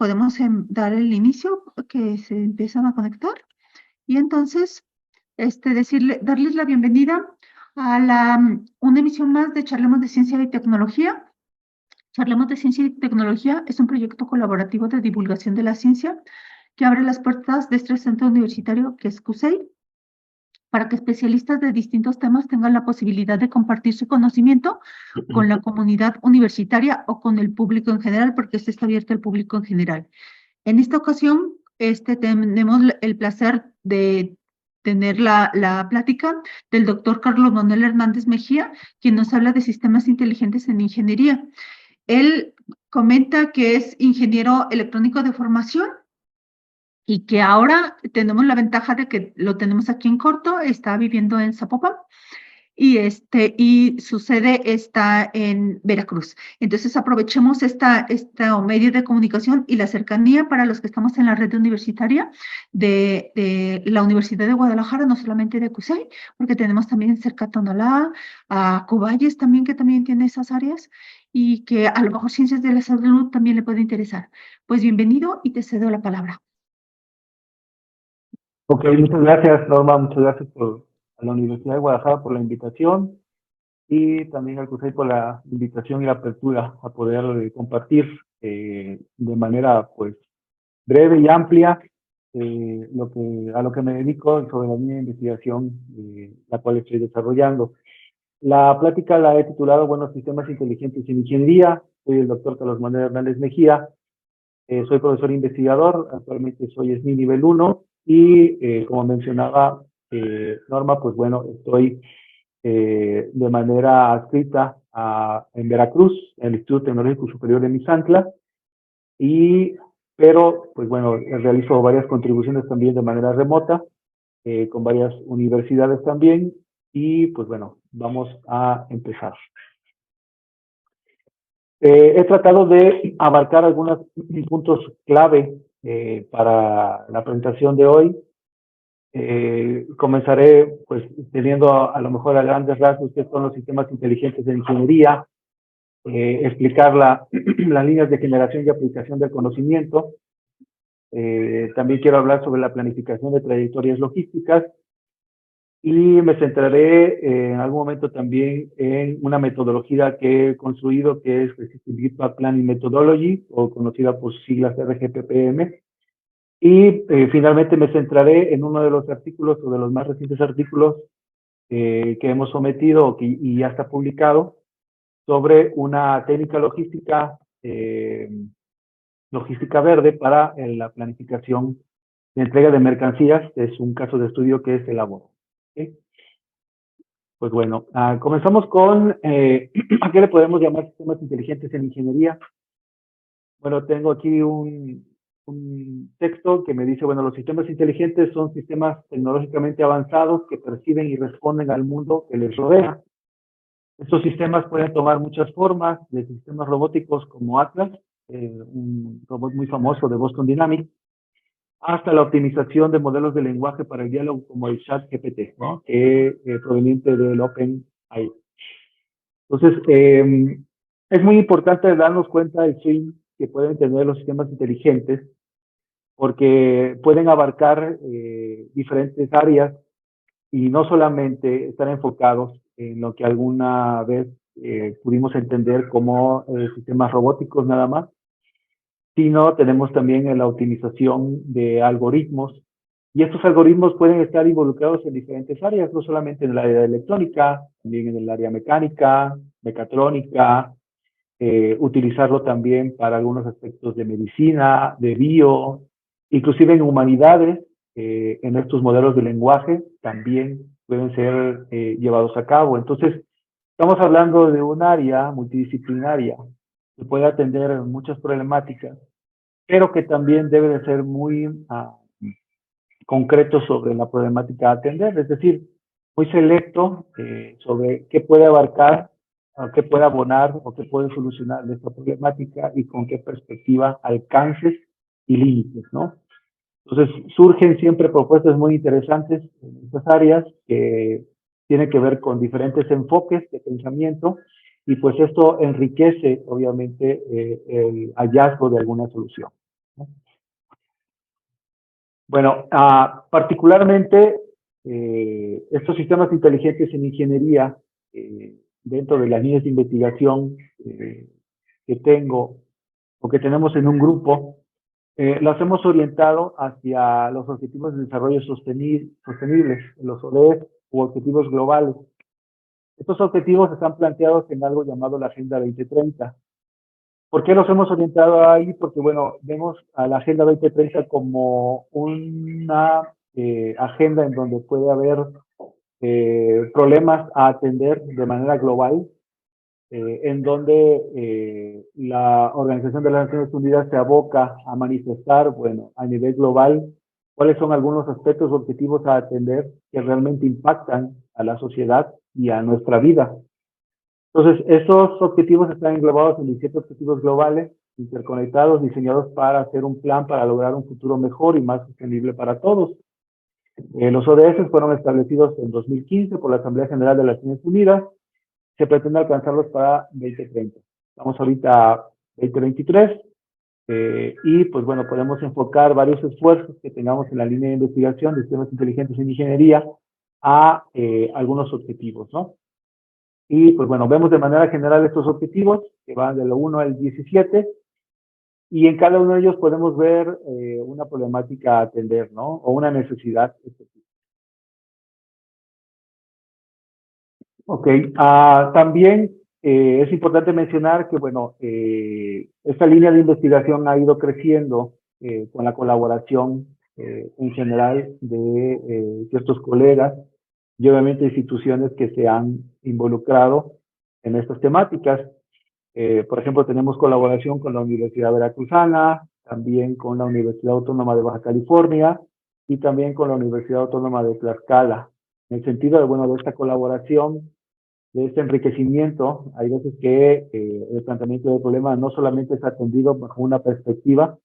podemos dar el inicio, que se empiezan a conectar. Y entonces, darles la bienvenida a una emisión más de Charlemos de Ciencia y Tecnología. Charlemos de Ciencia y Tecnología es un proyecto colaborativo de divulgación de la ciencia que abre las puertas de este centro universitario que es CUSEI, para que especialistas de distintos temas tengan la posibilidad de compartir su conocimiento con la comunidad universitaria o con el público en general, porque este está abierto al público en general. En esta ocasión, tenemos el placer de tener la plática del doctor Carlos Manuel Hernández Mejía, quien nos habla de sistemas inteligentes en ingeniería. Él comenta que es ingeniero electrónico de formación y que ahora tenemos la ventaja de que lo tenemos aquí en corto, está viviendo en Zapopan y su sede está en Veracruz. Entonces aprovechemos este medio de comunicación y la cercanía para los que estamos en la red universitaria de la Universidad de Guadalajara, no solamente de CUSEI, porque tenemos también cerca a Tonalá, a Coballes también, que también tiene esas áreas, y que a lo mejor ciencias de la salud también le puede interesar. Pues bienvenido y te cedo la palabra. Ok, muchas gracias, Norma. Muchas gracias a la Universidad de Guadalajara por la invitación y también al CUSEI por la invitación y la apertura a poder compartir de manera pues breve y amplia a lo que me dedico sobre la línea de investigación la cual estoy desarrollando. La plática la he titulado Sistemas inteligentes en ingeniería. Soy el doctor Carlos Manuel Hernández Mejía. Soy profesor investigador, actualmente soy SNI nivel 1 y como mencionaba Norma, pues bueno, estoy de manera adscrita en Veracruz, en el Instituto Tecnológico Superior de Misantla, pero pues bueno, realizo varias contribuciones también de manera remota, con varias universidades también, y pues bueno, vamos a empezar. He tratado de abarcar algunos puntos clave para la presentación de hoy. Comenzaré pues teniendo a lo mejor a grandes rasgos qué son los sistemas inteligentes de ingeniería, explicar las líneas de generación y aplicación del conocimiento. También quiero hablar sobre la planificación de trayectorias logísticas y me centraré en algún momento también en una metodología que he construido que es Resistive Virtual Planning Methodology, o conocida por sus siglas RGPPM. Y finalmente me centraré en uno de los artículos o de los más recientes artículos que hemos sometido y ya está publicado sobre una técnica logística, logística verde para la planificación de entrega de mercancías. Es un caso de estudio que es el labor. ¿Okay? Pues bueno, comenzamos con ¿a qué le podemos llamar sistemas inteligentes en ingeniería? Bueno, tengo aquí un texto que me dice, bueno, los sistemas inteligentes son sistemas tecnológicamente avanzados que perciben y responden al mundo que les rodea. Estos sistemas pueden tomar muchas formas, de sistemas robóticos como Atlas, un robot muy famoso de Boston Dynamics, hasta la optimización de modelos de lenguaje para el diálogo como el ChatGPT, ¿no? Proveniente del OpenAI. Entonces, es muy importante darnos cuenta del fin que pueden tener los sistemas inteligentes, porque pueden abarcar diferentes áreas y no solamente estar enfocados en lo que alguna vez pudimos entender como sistemas robóticos nada más, sino tenemos también la optimización de algoritmos, y estos algoritmos pueden estar involucrados en diferentes áreas, no solamente en el área de electrónica, también en el área mecánica, mecatrónica, utilizarlo también para algunos aspectos de medicina, de bio, inclusive en humanidades, en estos modelos de lenguaje también pueden ser llevados a cabo. Entonces, estamos hablando de un área multidisciplinaria que puede atender muchas problemáticas, pero que también debe de ser muy concreto sobre la problemática a atender, es decir, muy selecto sobre qué puede abarcar, o qué puede abonar, o qué puede solucionar de esta problemática y con qué perspectiva, alcances y límites, ¿no? Entonces, surgen siempre propuestas muy interesantes en estas áreas que tienen que ver con diferentes enfoques de pensamiento, y pues esto enriquece, obviamente, el hallazgo de alguna solución. ¿no? Bueno, particularmente estos sistemas inteligentes en ingeniería, dentro de las líneas de investigación que tengo o que tenemos en un grupo, los hemos orientado hacia los Objetivos de Desarrollo Sostenibles, los ODS u Objetivos Globales. Estos objetivos están planteados en algo llamado la Agenda 2030. ¿Por qué los hemos orientado ahí? Porque, bueno, vemos a la Agenda 2030 como una agenda en donde puede haber problemas a atender de manera global, en donde la Organización de las Naciones Unidas se aboca a manifestar, bueno, a nivel global, cuáles son algunos aspectos objetivos a atender que realmente impactan a la sociedad y a nuestra vida. Entonces, esos objetivos están englobados en 17 objetivos globales, interconectados, diseñados para hacer un plan para lograr un futuro mejor y más sostenible para todos. Los ODS fueron establecidos en 2015 por la Asamblea General de las Naciones Unidas. Se pretende alcanzarlos para 2030. Estamos ahorita a 2023 y pues bueno, podemos enfocar varios esfuerzos que tengamos en la línea de investigación de sistemas inteligentes en ingeniería a algunos objetivos, ¿no? Y pues bueno, vemos de manera general estos objetivos que van del 1 al 17 y en cada uno de ellos podemos ver una problemática a atender, ¿no? O una necesidad específica. Ok, también es importante mencionar que, bueno, esta línea de investigación ha ido creciendo con la colaboración en general de ciertos colegas y obviamente instituciones que se han involucrado en estas temáticas. Por ejemplo, tenemos colaboración con la Universidad Veracruzana, también con la Universidad Autónoma de Baja California y también con la Universidad Autónoma de Tlaxcala. En el sentido de, bueno, de esta colaboración, de este enriquecimiento, hay veces que el planteamiento del problema no solamente es atendido bajo una perspectiva,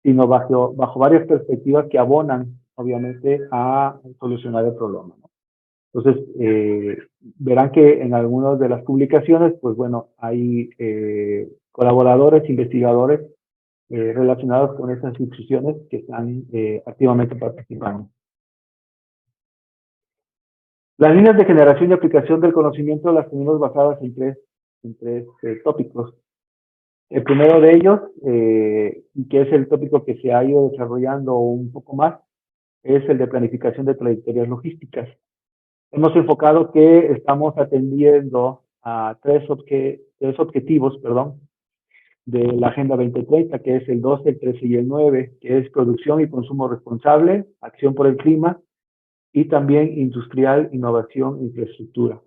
sino bajo varias perspectivas que abonan, obviamente, a solucionar el problema, ¿no? Entonces, verán que en algunas de las publicaciones, pues bueno, hay colaboradores, investigadores relacionados con esas instituciones que están activamente participando. Las líneas de generación y aplicación del conocimiento las tenemos basadas en tres tópicos. El primero de ellos, que es el tópico que se ha ido desarrollando un poco más, es el de planificación de trayectorias logísticas. Hemos enfocado que estamos atendiendo a tres objetivos, de la Agenda 2030, que es el 12, el 13 y el 9, que es producción y consumo responsable, acción por el clima, y también industrial, innovación e infraestructura.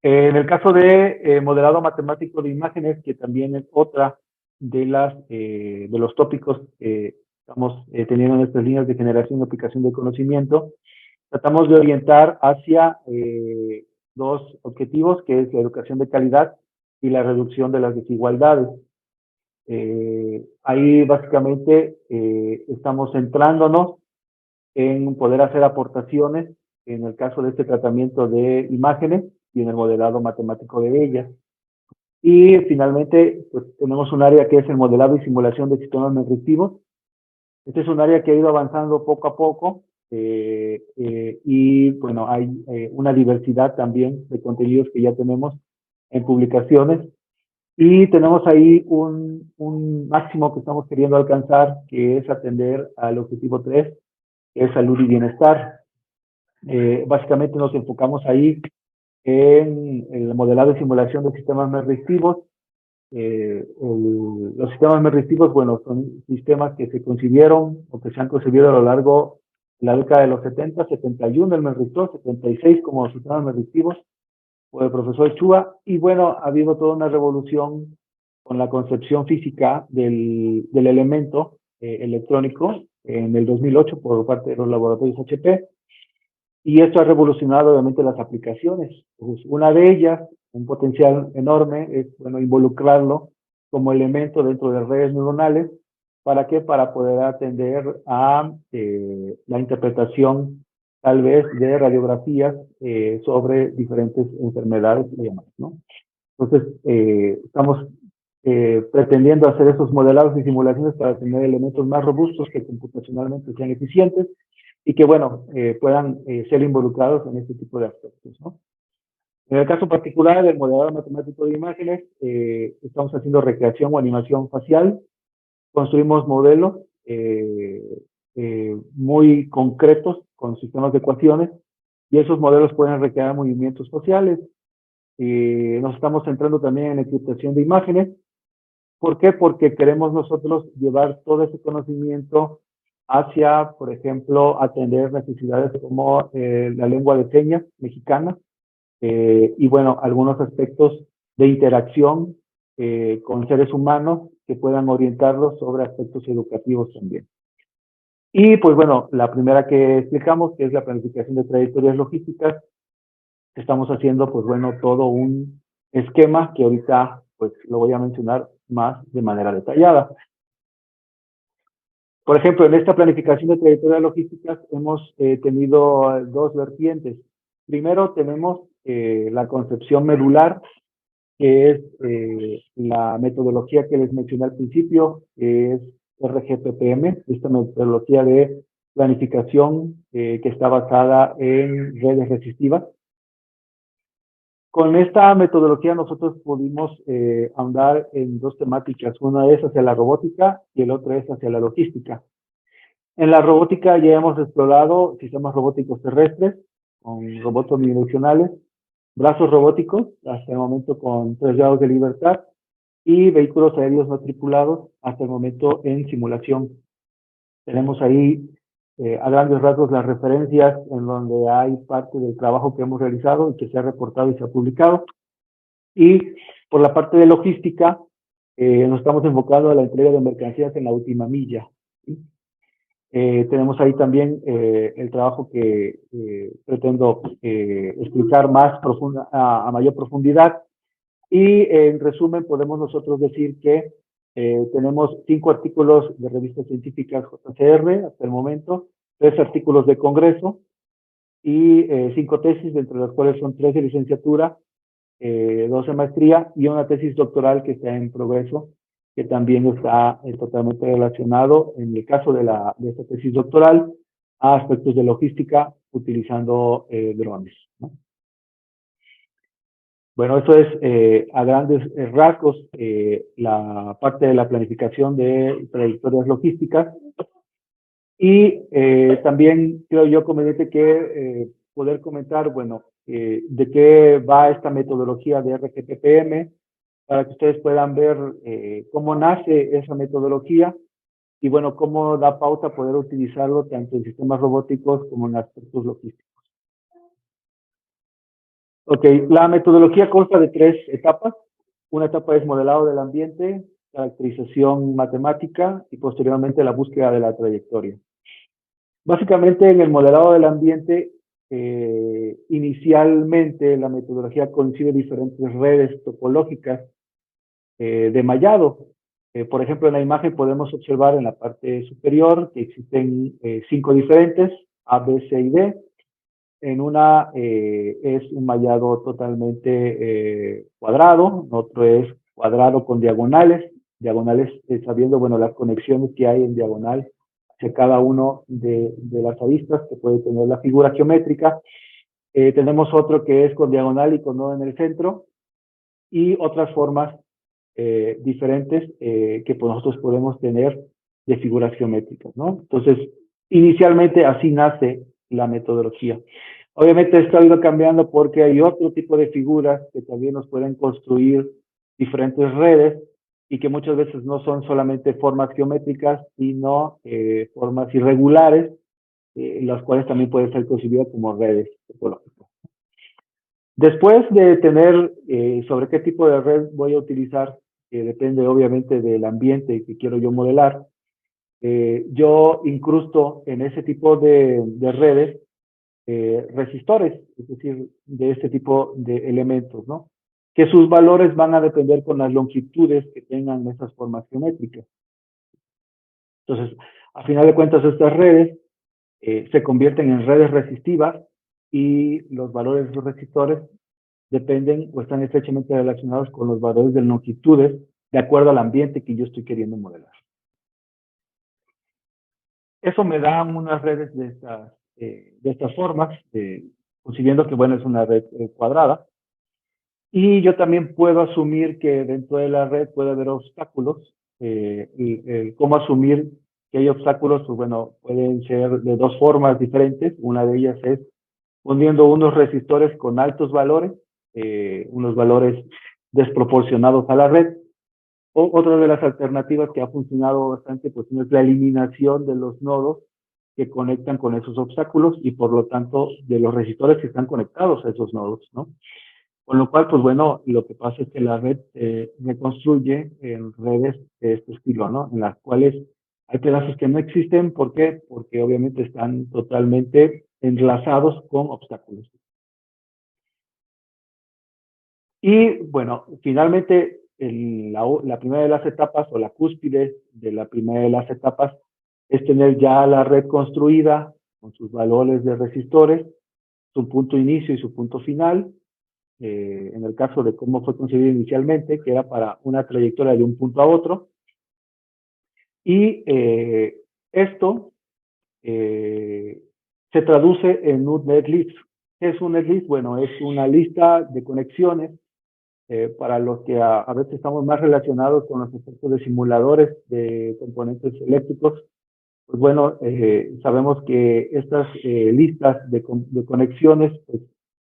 En el caso de modelado matemático de imágenes, que también es otra de los tópicos que estamos teniendo en estas líneas de generación y aplicación de conocimiento, tratamos de orientar hacia dos objetivos, que es la educación de calidad y la reducción de las desigualdades. Ahí básicamente estamos centrándonos en poder hacer aportaciones en el caso de este tratamiento de imágenes y en el modelado matemático de ellas. Y finalmente, pues tenemos un área que es el modelado y simulación de sistemas predictivos. Este es un área que ha ido avanzando poco a poco y bueno, hay una diversidad también de contenidos que ya tenemos en publicaciones y tenemos ahí un máximo que estamos queriendo alcanzar, que es atender al objetivo 3, que es salud y bienestar. Básicamente nos enfocamos ahí en el modelado y simulación de sistemas predictivos. Los sistemas predictivos, bueno, son sistemas que se concibieron o que se han concebido a lo largo de la década de los 70, 71 el predictor, 76 como sistemas predictivos por el profesor Chua, y bueno, ha habido toda una revolución con la concepción física del elemento electrónico en el 2008 por parte de los laboratorios HP, y esto ha revolucionado obviamente las aplicaciones. Entonces, una de ellas, un potencial enorme, es bueno, involucrarlo como elemento dentro de redes neuronales. ¿Para qué? Para poder atender a la interpretación tal vez de radiografías sobre diferentes enfermedades y demás, ¿no? Entonces, estamos pretendiendo hacer esos modelados y simulaciones para tener elementos más robustos que computacionalmente sean eficientes y que, bueno, puedan ser involucrados en este tipo de aspectos, ¿no? En el caso particular del modelador matemático de imágenes, estamos haciendo recreación o animación facial, construimos modelos muy concretos con sistemas de ecuaciones y esos modelos pueden recrear movimientos faciales. Nos estamos centrando también en encriptación de imágenes. ¿Por qué? Porque queremos nosotros llevar todo ese conocimiento hacia, por ejemplo, atender necesidades como la lengua de señas mexicana y, bueno, algunos aspectos de interacción con seres humanos que puedan orientarlos sobre aspectos educativos también. Y, pues, bueno, la primera que explicamos, que es la planificación de trayectorias logísticas, estamos haciendo, pues, bueno, todo un esquema que ahorita, pues, lo voy a mencionar más de manera detallada. Por ejemplo, en esta planificación de trayectorias logísticas hemos tenido dos vertientes. Primero tenemos la concepción medular, que es la metodología que les mencioné al principio, que es RGPPM, esta metodología de planificación que está basada en redes resistivas. Con esta metodología nosotros pudimos ahondar en dos temáticas. Una es hacia la robótica y el otro es hacia la logística. En la robótica ya hemos explorado sistemas robóticos terrestres con robots omnidireccionales, brazos robóticos, hasta el momento con 3 grados de libertad, y vehículos aéreos no tripulados, hasta el momento en simulación. Tenemos ahí a grandes rasgos las referencias en donde hay parte del trabajo que hemos realizado y que se ha reportado y se ha publicado. Y por la parte de logística, nos estamos enfocando a la entrega de mercancías en la última milla, ¿sí? Tenemos ahí también el trabajo que pretendo explicar más a mayor profundidad. Y en resumen, podemos nosotros decir que tenemos 5 artículos de revistas científicas JCR hasta el momento, 3 artículos de congreso y 5 tesis, entre las cuales son 3 de licenciatura, 2 de maestría y una tesis doctoral que está en progreso, que también está totalmente relacionado, en el caso de esta tesis doctoral, a aspectos de logística utilizando drones, ¿no? Bueno, eso es a grandes rasgos la parte de la planificación de trayectorias logísticas. Y también creo yo conveniente que poder comentar, bueno, de qué va esta metodología de RGPPM, para que ustedes puedan ver cómo nace esa metodología y, bueno, cómo da pauta a poder utilizarlo tanto en sistemas robóticos como en aspectos logísticos. Ok, la metodología consta de 3 etapas. Una etapa es modelado del ambiente, caracterización matemática y posteriormente la búsqueda de la trayectoria. Básicamente en el modelado del ambiente, inicialmente la metodología concibe diferentes redes topológicas de mallado. Por ejemplo, en la imagen podemos observar en la parte superior que existen 5 diferentes, A, B, C y D. En una es un mallado totalmente cuadrado, otro es cuadrado con diagonales, sabiendo, bueno, las conexiones que hay en diagonal hacia cada uno de las aristas que puede tener la figura geométrica. Tenemos otro que es con diagonal y con nodo en el centro, y otras formas diferentes que nosotros podemos tener de figuras geométricas, ¿no? Entonces, inicialmente así nace la metodología. Obviamente esto ha ido cambiando porque hay otro tipo de figuras que también nos pueden construir diferentes redes y que muchas veces no son solamente formas geométricas, sino formas irregulares, las cuales también pueden ser concebidas como redes topológicas. Después de tener sobre qué tipo de red voy a utilizar, que depende obviamente del ambiente que quiero yo modelar, yo incrusto en ese tipo de redes resistores, es decir, de este tipo de elementos, ¿no? Que sus valores van a depender con las longitudes que tengan esas formas geométricas. Entonces, a final de cuentas, estas redes se convierten en redes resistivas y los valores de los resistores dependen o están estrechamente relacionados con los valores de longitudes de acuerdo al ambiente que yo estoy queriendo modelar. Eso me da unas redes de estas formas, considerando que, bueno, es una red cuadrada. Y yo también puedo asumir que dentro de la red puede haber obstáculos. ¿Cómo asumir que hay obstáculos? Pues bueno, pueden ser de dos formas diferentes. Una de ellas es poniendo unos resistores con altos valores, unos valores desproporcionados a la red. O otra de las alternativas que ha funcionado bastante, pues es la eliminación de los nodos que conectan con esos obstáculos y por lo tanto de los resistores que están conectados a esos nodos, ¿no? Con lo cual, pues bueno, lo que pasa es que la red reconstruye en redes de este estilo, ¿no? En las cuales hay pedazos que no existen. ¿Por qué? Porque obviamente están totalmente enlazados con obstáculos. Y bueno, finalmente, la primera de las etapas o la cúspide de la primera de las etapas es tener ya la red construida con sus valores de resistores, su punto inicio y su punto final. En el caso de cómo fue concebido inicialmente, que era para una trayectoria de un punto a otro. Y esto se traduce en un netlist. ¿Qué es un netlist? Bueno, es una lista de conexiones para los que a veces estamos más relacionados con los efectos de simuladores de componentes eléctricos. Pues bueno, sabemos que estas listas de conexiones pues,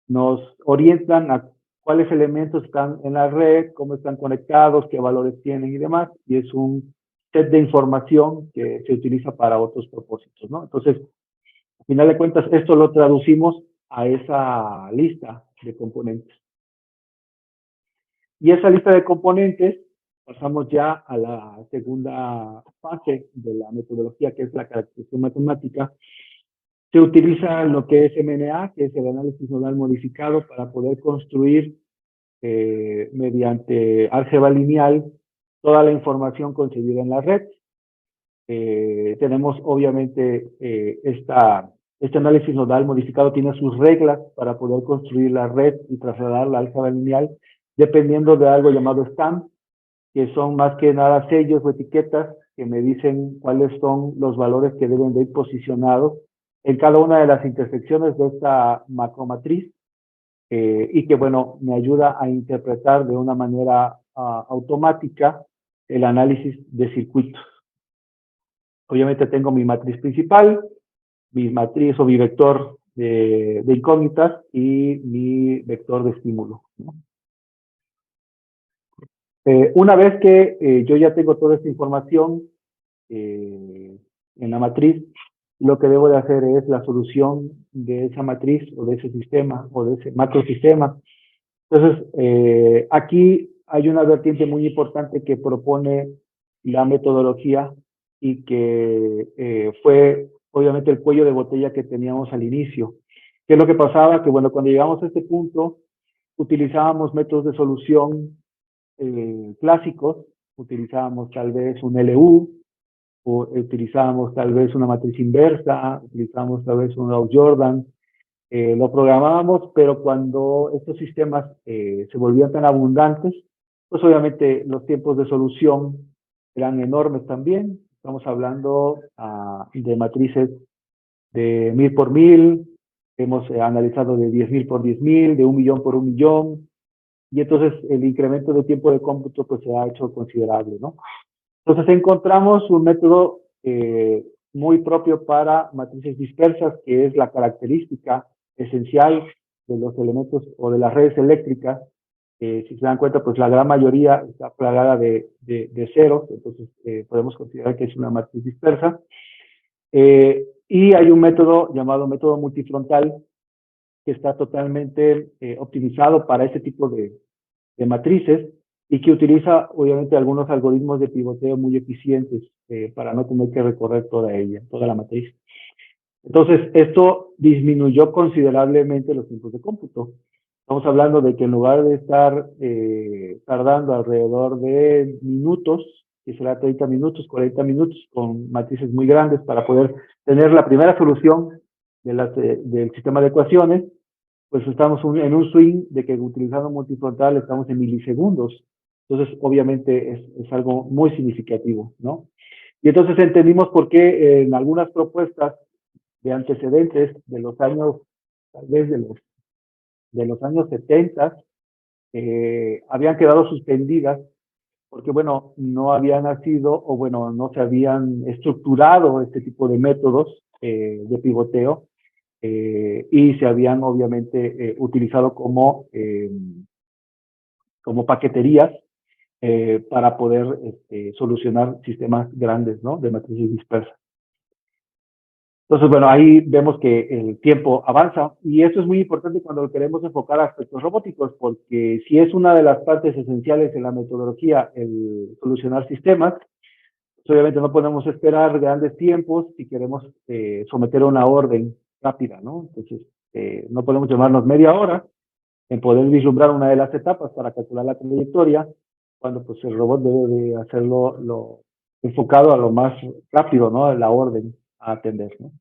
nos orientan a cuáles elementos están en la red, cómo están conectados, qué valores tienen y demás, y es un set de información que se utiliza para otros propósitos, ¿no? Entonces, al final de cuentas, esto lo traducimos a esa lista de componentes. Y esa lista de componentes, pasamos ya a la segunda fase de la metodología, que es la caracterización matemática. Se utiliza lo que es MNA, que es el análisis nodal modificado, para poder construir mediante álgebra lineal toda la información concebida en la red. Tenemos obviamente este análisis nodal modificado tiene sus reglas para poder construir la red y trasladar la álgebra lineal dependiendo de algo llamado stamp, que son más que nada sellos o etiquetas que me dicen cuáles son los valores que deben de ir posicionados en cada una de las intersecciones de esta macromatriz y que, bueno, me ayuda a interpretar de una manera automática el análisis de circuitos. Obviamente tengo mi matriz principal, mi matriz o mi vector de incógnitas y mi vector de estímulo, ¿no? Una vez que yo ya tengo toda esta información en la matriz, lo que debo de hacer es la solución de esa matriz o de ese sistema o de ese macrosistema. Entonces, aquí hay una vertiente muy importante que propone la metodología y que fue obviamente el cuello de botella que teníamos al inicio. ¿Qué es lo que pasaba? Que bueno, cuando llegamos a este punto, utilizábamos métodos de solución clásicos, utilizábamos tal vez un LU, o utilizábamos tal vez una matriz inversa, utilizábamos tal vez un Gauss-Jordan, lo programábamos, pero cuando estos sistemas se volvían tan abundantes, pues obviamente los tiempos de solución eran enormes también. Estamos hablando de matrices de 1000 por 1000, hemos analizado de 10.000 por 10.000, de 1.000.000 por 1.000.000, y entonces el incremento de tiempo de cómputo pues se ha hecho considerable, ¿no? Entonces encontramos un método muy propio para matrices dispersas, que es la característica esencial de los elementos o de las redes eléctricas. Si se dan cuenta, pues la gran mayoría está plagada de ceros, entonces podemos considerar que es una matriz dispersa. Y hay un método llamado método multifrontal que está totalmente optimizado para este tipo de matrices y que utiliza obviamente algunos algoritmos de pivoteo muy eficientes para no tener que recorrer toda ella, toda la matriz. Entonces, esto disminuyó considerablemente los tiempos de cómputo. Estamos hablando de que en lugar de estar tardando alrededor de minutos, que será 30 minutos, 40 minutos, con matrices muy grandes para poder tener la primera solución del sistema de ecuaciones, pues estamos en un swing de que utilizando multifrontal estamos en milisegundos. Entonces, obviamente, es algo muy significativo, ¿no? Y entonces entendimos por qué en algunas propuestas de antecedentes de los años, tal vez de los años 70, habían quedado suspendidas porque, bueno, no había nacido o, bueno, no se habían estructurado este tipo de métodos de pivoteo y se habían, obviamente, utilizado como paqueterías para poder solucionar sistemas grandes, ¿no? De matrices dispersas. Entonces, bueno, ahí vemos que el tiempo avanza y eso es muy importante cuando queremos enfocar aspectos robóticos, porque si es una de las partes esenciales en la metodología el solucionar sistemas, pues obviamente no podemos esperar grandes tiempos si queremos someter una orden rápida, ¿no? Entonces, no podemos llamarnos media hora en poder vislumbrar una de las etapas para calcular la trayectoria, cuando pues el robot debe de hacerlo enfocado a lo más rápido, ¿no? La orden a atender, ¿no?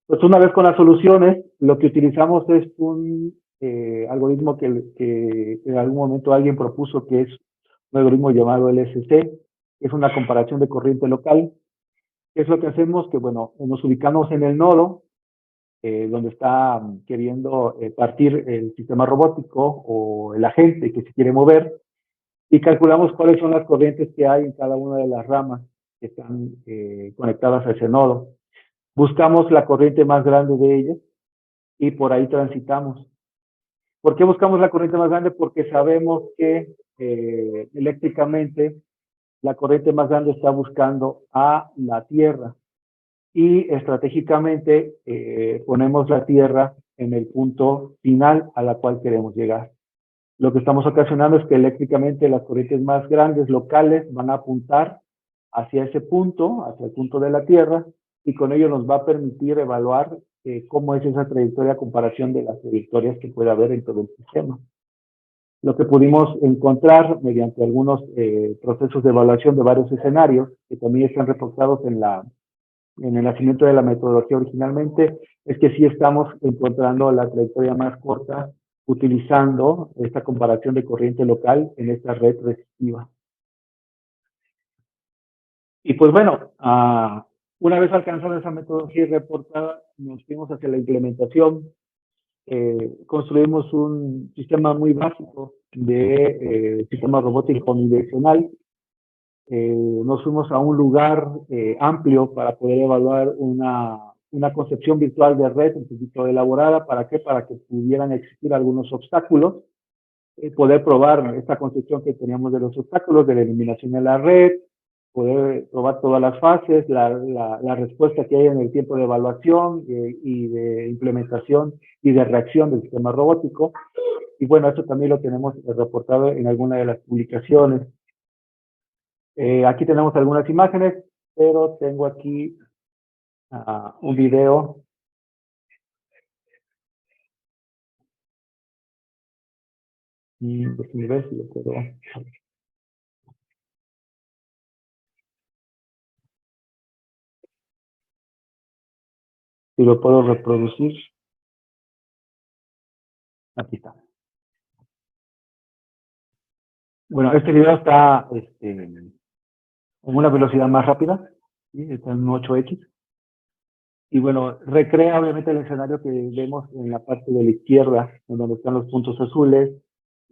Pues una vez con las soluciones, lo que utilizamos es un algoritmo que en algún momento alguien propuso, que es un algoritmo llamado LSC, que es una comparación de corriente local. ¿Qué es lo que hacemos? Que bueno, nos ubicamos en el nodo donde está queriendo partir el sistema robótico o el agente que se quiere mover y calculamos cuáles son las corrientes que hay en cada una de las ramas que están conectadas a ese nodo. Buscamos la corriente más grande de ellas y por ahí transitamos. ¿Por qué buscamos la corriente más grande? Porque sabemos que eléctricamente la corriente más grande está buscando a la Tierra y estratégicamente ponemos la Tierra en el punto final a la cual queremos llegar. Lo que estamos ocasionando es que eléctricamente las corrientes más grandes locales van a apuntar hacia ese punto, hacia el punto de la Tierra, y con ello nos va a permitir evaluar cómo es esa trayectoria a comparación de las trayectorias que puede haber en todo el sistema. Lo que pudimos encontrar mediante algunos procesos de evaluación de varios escenarios, que también están reportados en el nacimiento de la metodología originalmente, es que sí estamos encontrando la trayectoria más corta utilizando esta comparación de corriente local en esta red resistiva. Y pues bueno, una vez alcanzada esa metodología reportada, nos fuimos hacia la implementación. Construimos un sistema muy básico de sistema robótico unidireccional. Nos fuimos a un lugar amplio para poder evaluar una concepción virtual de red un poquito elaborada. ¿Para qué? Para que pudieran existir algunos obstáculos, poder probar esta concepción que teníamos de los obstáculos, de la eliminación de la red, poder probar todas las fases, la respuesta que hay en el tiempo de evaluación y de implementación y de reacción del sistema robótico. Y bueno, eso también lo tenemos reportado en alguna de las publicaciones. Aquí tenemos algunas imágenes, pero tengo aquí un video. Y déjenme ver si lo puedo. Si lo puedo reproducir. Aquí está. Bueno, este video está en una velocidad más rápida, ¿sí? Está en 8x. Y bueno, recrea obviamente el escenario que vemos en la parte de la izquierda, en donde están los puntos azules.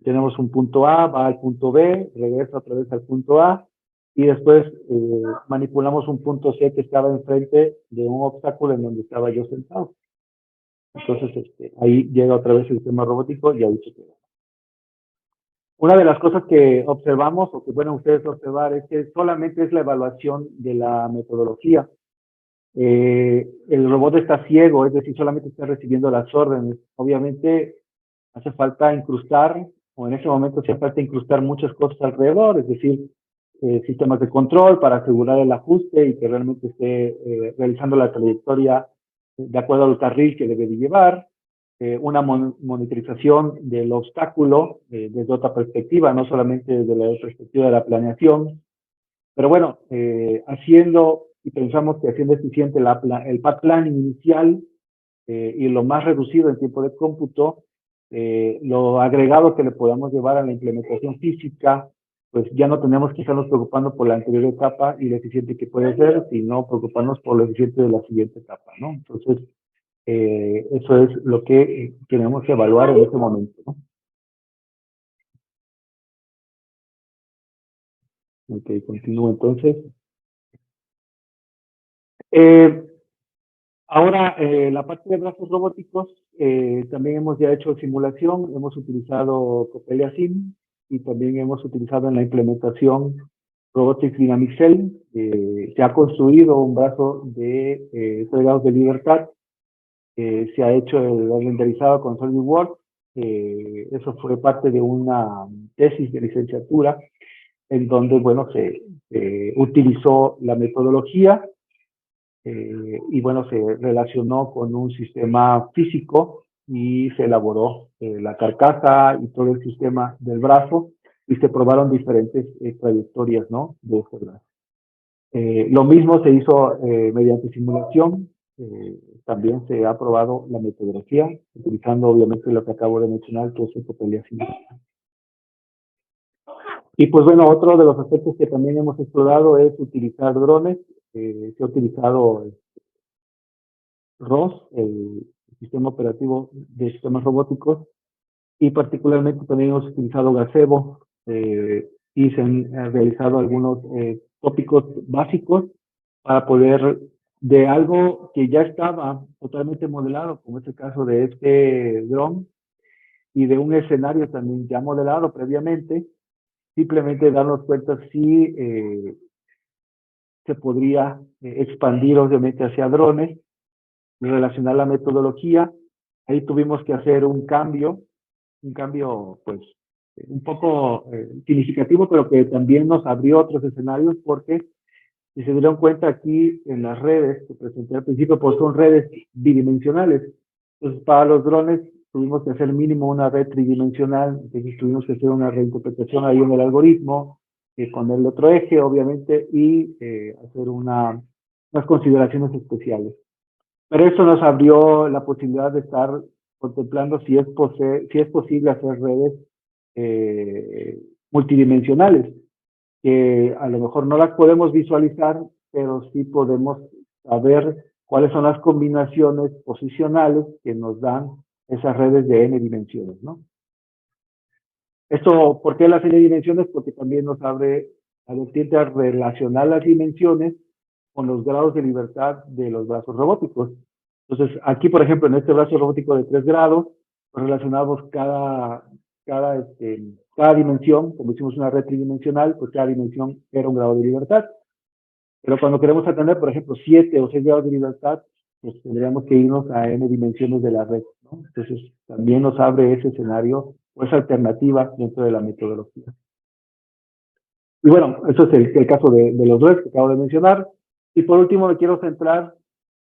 Tenemos un punto A, va al punto B, regresa otra vez al punto A, y después manipulamos un punto C que estaba enfrente de un obstáculo en donde estaba yo sentado. Entonces, ahí llega otra vez el sistema robótico y ahí se queda. Una de las cosas que observamos, o que bueno ustedes observar, es que solamente es la evaluación de la metodología. El robot está ciego, es decir, solamente está recibiendo las órdenes. Obviamente hace falta incrustar, o en ese momento hace falta incrustar muchas cosas alrededor, es decir, sistemas de control para asegurar el ajuste y que realmente esté realizando la trayectoria de acuerdo al carril que debe de llevar, una monitorización del obstáculo desde otra perspectiva, no solamente desde la perspectiva de la planeación. Pero bueno, haciendo, y pensamos que haciendo eficiente el path planning inicial y lo más reducido en tiempo de cómputo, lo agregado que le podamos llevar a la implementación física, pues ya no tenemos que estarnos preocupando por la anterior etapa y lo eficiente que puede ser, sino preocuparnos por lo eficiente de la siguiente etapa, ¿no? Entonces, eso es lo que queremos evaluar en este momento, ¿no? Ok, continúo entonces. Ahora, la parte de brazos robóticos, también hemos ya hecho simulación, hemos utilizado Coppelia Sim y también hemos utilizado en la implementación Robotics Dynamic Cell. Se ha construido un brazo de 3 grados de libertad, se ha hecho el renderizado con SolidWorks. Eso fue parte de una tesis de licenciatura en donde, bueno, se utilizó la metodología y bueno, se relacionó con un sistema físico y se elaboró la carcasa y todo el sistema del brazo y se probaron diferentes trayectorias, ¿no? De este brazo. Lo mismo se hizo mediante simulación. También se ha probado la metodología, utilizando obviamente lo que acabo de mencionar, que es el Coppelia Sim. Y pues bueno, otro de los aspectos que también hemos explorado es utilizar drones. Se ha utilizado ROS, el sistema operativo de sistemas robóticos, y particularmente también hemos utilizado Gazebo y se han realizado algunos tópicos básicos para poder, de algo que ya estaba totalmente modelado, como es el caso de este dron, y de un escenario también ya modelado previamente, simplemente darnos cuenta si se podría expandir obviamente hacia drones, relacionar la metodología. Ahí tuvimos que hacer un cambio pues un poco significativo, pero que también nos abrió otros escenarios porque si se dieron cuenta aquí en las redes que presenté al principio, pues son redes bidimensionales. Entonces para los drones tuvimos que hacer mínimo una red tridimensional, entonces tuvimos que hacer una reinterpretación ahí en el algoritmo, con el otro eje obviamente y hacer unas consideraciones especiales. Pero eso nos abrió la posibilidad de estar contemplando si es posible hacer redes multidimensionales, que a lo mejor no las podemos visualizar, pero sí podemos saber cuáles son las combinaciones posicionales que nos dan esas redes de n dimensiones, ¿no? Esto, ¿por qué las n dimensiones? Porque también nos abre a vertiente a relacionar las dimensiones con los grados de libertad de los brazos robóticos. Entonces, aquí, por ejemplo, en este brazo robótico de 3 grados, pues relacionamos cada dimensión, como hicimos una red tridimensional, pues cada dimensión era un grado de libertad. Pero cuando queremos atender, por ejemplo, 7 o 6 grados de libertad, pues tendríamos que irnos a n dimensiones de la red, ¿no? Entonces, también nos abre ese escenario o esa alternativa dentro de la metodología. Y bueno, eso es el caso de los dos que acabo de mencionar. Y por último, me quiero centrar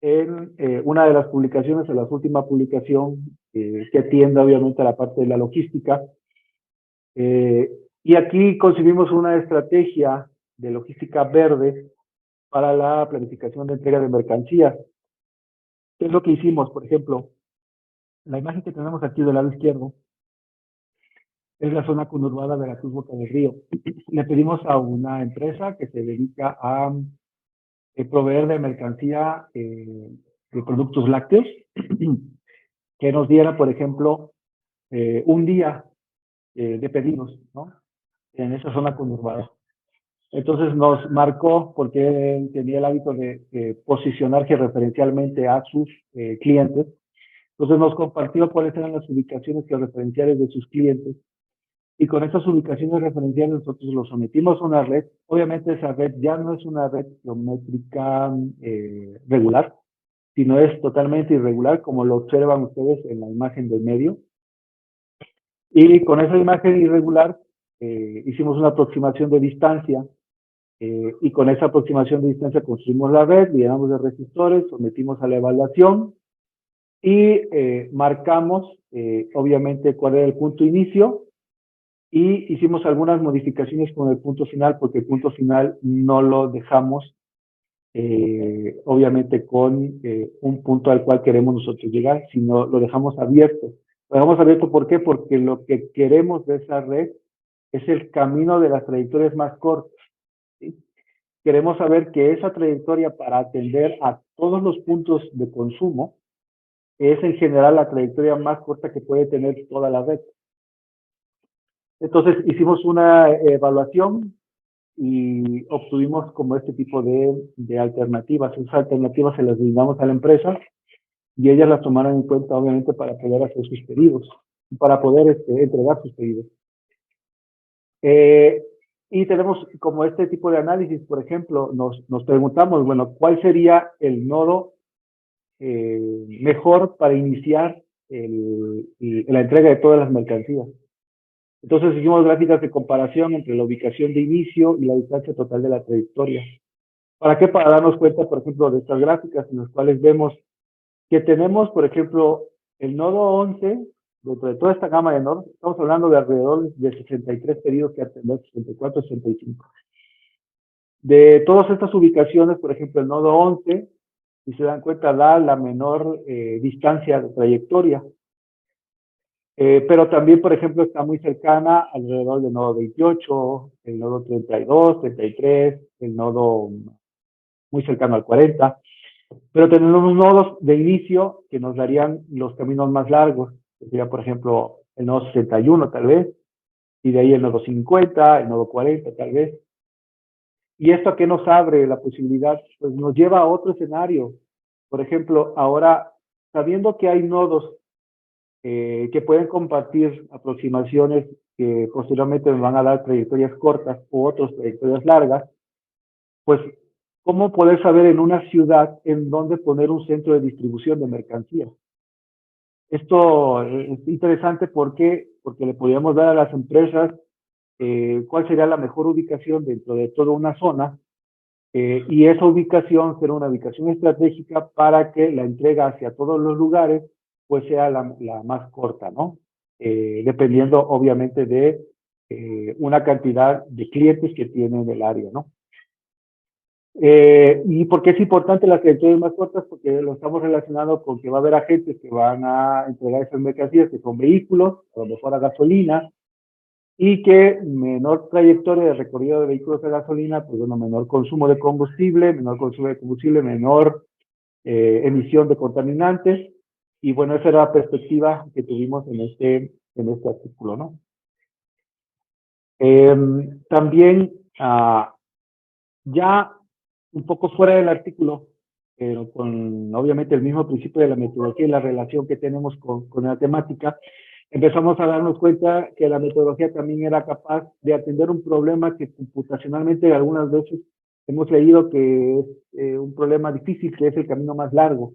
en una de las publicaciones, en la última publicación, que atiende obviamente a la parte de la logística. Y aquí concibimos una estrategia de logística verde para la planificación de entrega de mercancías. ¿Qué es lo que hicimos? Por ejemplo, la imagen que tenemos aquí del lado izquierdo es la zona conurbada de la Cruz Boca del Río. Le pedimos a una empresa que se dedica a proveer de mercancía de productos lácteos que nos diera, por ejemplo, un día de pedidos, ¿no? En esa zona conurbada. Entonces nos marcó, porque él tenía el hábito de posicionar georreferencialmente a sus clientes. Entonces nos compartió cuáles eran las ubicaciones georreferenciales de sus clientes. Y con esas ubicaciones referenciales nosotros los sometimos a una red. Obviamente esa red ya no es una red geométrica regular, sino es totalmente irregular, como lo observan ustedes en la imagen del medio. Y con esa imagen irregular hicimos una aproximación de distancia y con esa aproximación de distancia construimos la red, llenamos de resistores, sometimos a la evaluación y marcamos obviamente cuál era el punto inicio y hicimos algunas modificaciones con el punto final porque el punto final no lo dejamos obviamente con un punto al cual queremos nosotros llegar, sino lo dejamos abierto. Lo dejamos abierto, ¿por qué? Porque lo que queremos de esa red es el camino de las trayectorias más cortas, ¿sí? Queremos saber que esa trayectoria para atender a todos los puntos de consumo es en general la trayectoria más corta que puede tener toda la red. Entonces hicimos una evaluación y obtuvimos como este tipo de alternativas. Esas alternativas se las brindamos a la empresa y ellas las tomaron en cuenta, obviamente, para poder hacer sus pedidos, para poder entregar sus pedidos. Y tenemos como este tipo de análisis, por ejemplo, nos preguntamos, bueno, ¿cuál sería el nodo mejor para iniciar la entrega de todas las mercancías? Entonces hicimos gráficas de comparación entre la ubicación de inicio y la distancia total de la trayectoria. ¿Para qué? Para darnos cuenta, por ejemplo, de estas gráficas en las cuales vemos que tenemos, por ejemplo, el nodo 11, dentro de toda esta gama de nodos, estamos hablando de alrededor de 63 pedidos que atender, 64, 65. De todas estas ubicaciones, por ejemplo, el nodo 11, si se dan cuenta, da la menor distancia de trayectoria. Pero también, por ejemplo, está muy cercana alrededor del nodo 28, el nodo 32, 33, el nodo muy cercano al 40. Pero tenemos nodos de inicio que nos darían los caminos más largos, que sería, por ejemplo, el nodo 61 tal vez, y de ahí el nodo 50, el nodo 40 tal vez. ¿Y esto a qué nos abre la posibilidad? Pues nos lleva a otro escenario. Por ejemplo, ahora, sabiendo que hay nodos que pueden compartir aproximaciones que posteriormente nos van a dar trayectorias cortas u otras trayectorias largas, pues, ¿cómo poder saber en una ciudad en dónde poner un centro de distribución de mercancías? Esto es interesante porque le podríamos dar a las empresas cuál sería la mejor ubicación dentro de toda una zona y esa ubicación será una ubicación estratégica para que la entrega hacia todos los lugares pues sea la más corta, ¿no? Dependiendo obviamente de una cantidad de clientes que tienen el área, ¿no? ¿Y por qué es importante las trayectorias más cortas? Porque lo estamos relacionando con que va a haber agentes que van a entregar esas mercancías que son vehículos, a lo mejor a gasolina, y que menor trayectoria de recorrido de vehículos de gasolina, pues bueno, menor consumo de combustible, menor emisión de contaminantes, y bueno, esa era la perspectiva que tuvimos en este artículo, ¿no? También, ya un poco fuera del artículo, pero con obviamente el mismo principio de la metodología y la relación que tenemos con la temática, empezamos a darnos cuenta que la metodología también era capaz de atender un problema que computacionalmente algunas veces hemos leído que es un problema difícil, que es el camino más largo.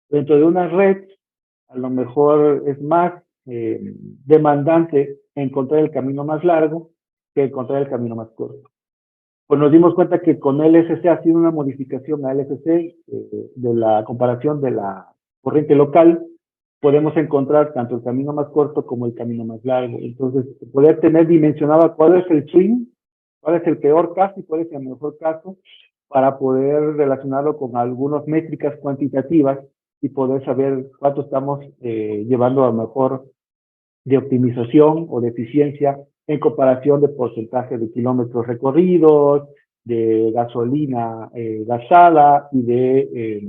Dentro de una red, a lo mejor es más demandante encontrar el camino más largo que encontrar el camino más corto. Pues nos dimos cuenta que con LSC, haciendo una modificación a LSC de la comparación de la corriente local, podemos encontrar tanto el camino más corto como el camino más largo. Entonces, poder tener dimensionado cuál es el swing, cuál es el peor caso y cuál es el mejor caso, para poder relacionarlo con algunas métricas cuantitativas y poder saber cuánto estamos llevando a lo mejor de optimización o de eficiencia en comparación de porcentaje de kilómetros recorridos, de gasolina gastada y de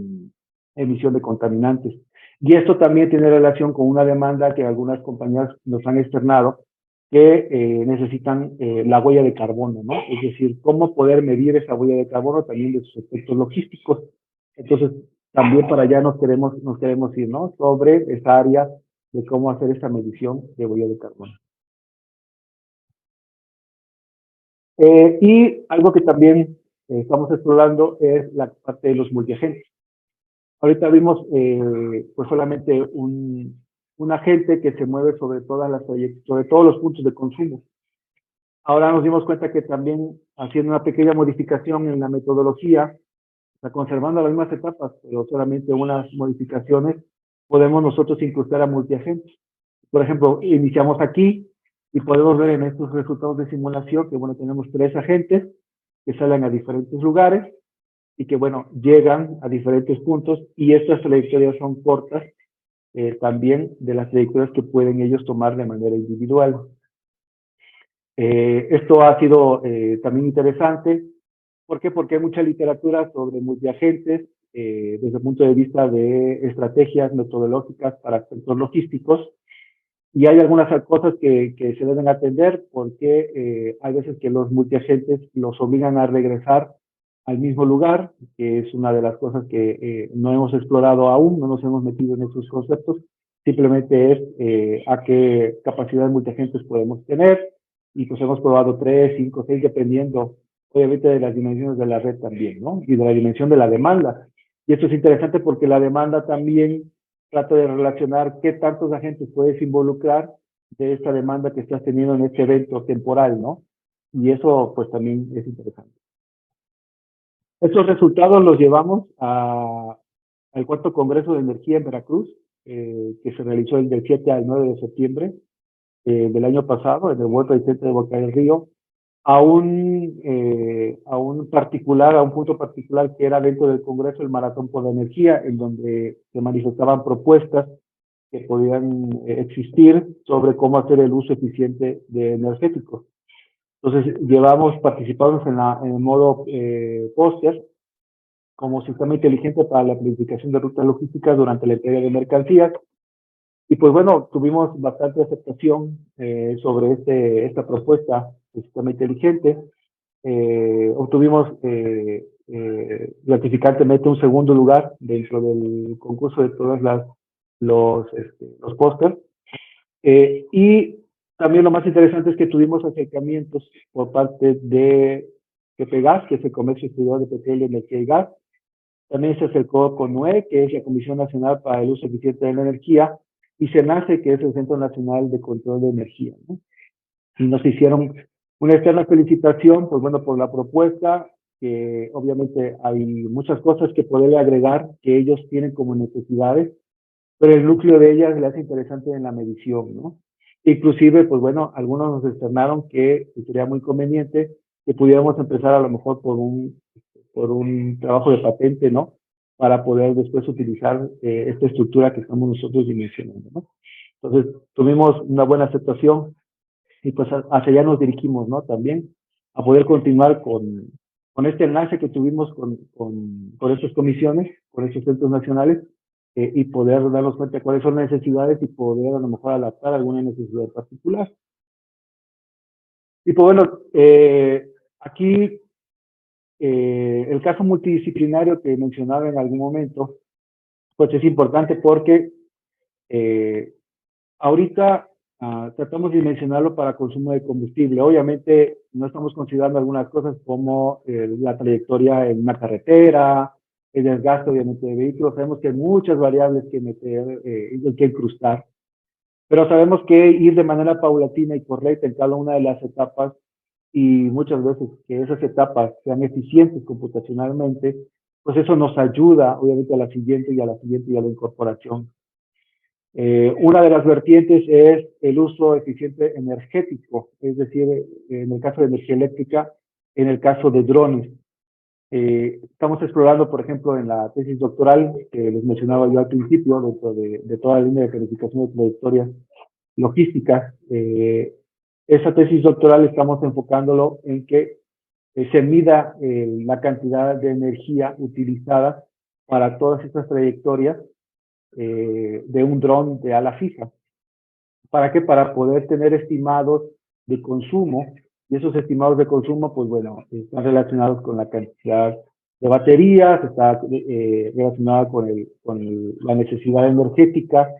emisión de contaminantes. Y esto también tiene relación con una demanda que algunas compañías nos han externado, que necesitan la huella de carbono, ¿no? Es decir, cómo poder medir esa huella de carbono también de sus efectos logísticos. Entonces, también para allá nos queremos ir, ¿no? Sobre esa área de cómo hacer esa medición de huella de carbono. Y algo que también estamos explorando es la parte de los multiagentes. Ahorita vimos pues solamente un agente que se mueve sobre todos los puntos de consumo. Ahora nos dimos cuenta que también haciendo una pequeña modificación en la metodología, está conservando las mismas etapas, pero solamente unas modificaciones, podemos nosotros incrustar a multiagentes. Por ejemplo, iniciamos aquí y podemos ver en estos resultados de simulación que, bueno, tenemos 3 agentes que salen a diferentes lugares y que, bueno, llegan a diferentes puntos y estas trayectorias son cortas también de las trayectorias que pueden ellos tomar de manera individual. Esto ha sido también interesante. ¿Por qué? Porque hay mucha literatura sobre multiagentes desde el punto de vista de estrategias metodológicas para aspectos logísticos. Y hay algunas cosas que se deben atender porque hay veces que los multiagentes los obligan a regresar al mismo lugar, que es una de las cosas que no hemos explorado aún, no nos hemos metido en esos conceptos. Simplemente es a qué capacidad de multiagentes podemos tener, y pues hemos probado 3, 5, 6, dependiendo obviamente de las dimensiones de la red también, ¿no? Y de la dimensión de la demanda. Y esto es interesante porque la demanda también trata de relacionar qué tantos agentes puedes involucrar de esta demanda que estás teniendo en este evento temporal, ¿no? Y eso pues también es interesante. Estos resultados los llevamos al cuarto Congreso de Energía en Veracruz, que se realizó del 7 al 9 de septiembre del año pasado, en el World Trade Center de Boca del Río, a un punto particular que era dentro del Congreso, el Maratón por la Energía, en donde se manifestaban propuestas que podían existir sobre cómo hacer el uso eficiente de energéticos. Entonces, participamos en el modo póster como sistema inteligente para la planificación de rutas logísticas durante la entrega de mercancías. Y pues bueno, tuvimos bastante aceptación sobre esta propuesta de sistema inteligente. Obtuvimos gratificantemente un segundo lugar dentro del concurso de todos los pósters. Y también lo más interesante es que tuvimos acercamientos por parte de PEPEGAS, que es el Comercio Exterior de Petróleo, Energía y Gas. También se acercó con NUE, que es la Comisión Nacional para el Uso Eficiente de la Energía, y CENACE, que es el Centro Nacional de Control de Energía, ¿no? Y nos hicieron una externa felicitación, pues bueno, por la propuesta, que obviamente hay muchas cosas que poderle agregar que ellos tienen como necesidades, pero el núcleo de ellas le hace interesante en la medición, ¿no? Inclusive, pues bueno, algunos nos externaron que sería muy conveniente que pudiéramos empezar a lo mejor por un trabajo de patente, ¿no? Para poder después utilizar esta estructura que estamos nosotros dimensionando, ¿no? Entonces, tuvimos una buena aceptación y pues hacia allá nos dirigimos, ¿no? También a poder continuar con este enlace que tuvimos con estas comisiones, con estos centros nacionales, y poder darnos cuenta de cuáles son las necesidades y poder a lo mejor adaptar alguna necesidad particular. Y pues bueno, aquí el caso multidisciplinario que mencionaba en algún momento, pues es importante porque ahorita tratamos de dimensionarlo para consumo de combustible. Obviamente no estamos considerando algunas cosas como la trayectoria en una carretera, el desgaste obviamente de vehículos. Sabemos que hay muchas variables que meter, que incrustar, pero sabemos que ir de manera paulatina y correcta en cada una de las etapas, y muchas veces que esas etapas sean eficientes computacionalmente, pues eso nos ayuda obviamente a la siguiente y a la siguiente y a la incorporación. Una de las vertientes es el uso eficiente energético, es decir, en el caso de energía eléctrica, en el caso de drones. Estamos explorando, por ejemplo, en la tesis doctoral que les mencionaba yo al principio, dentro de toda la línea de planificación de trayectorias logísticas. Esa tesis doctoral estamos enfocándolo en que se mida la cantidad de energía utilizada para todas estas trayectorias de un dron de ala fija. ¿Para qué? Para poder tener estimados de consumo, y esos estimados de consumo, pues bueno, están relacionados con la cantidad de baterías, está relacionada con la necesidad energética,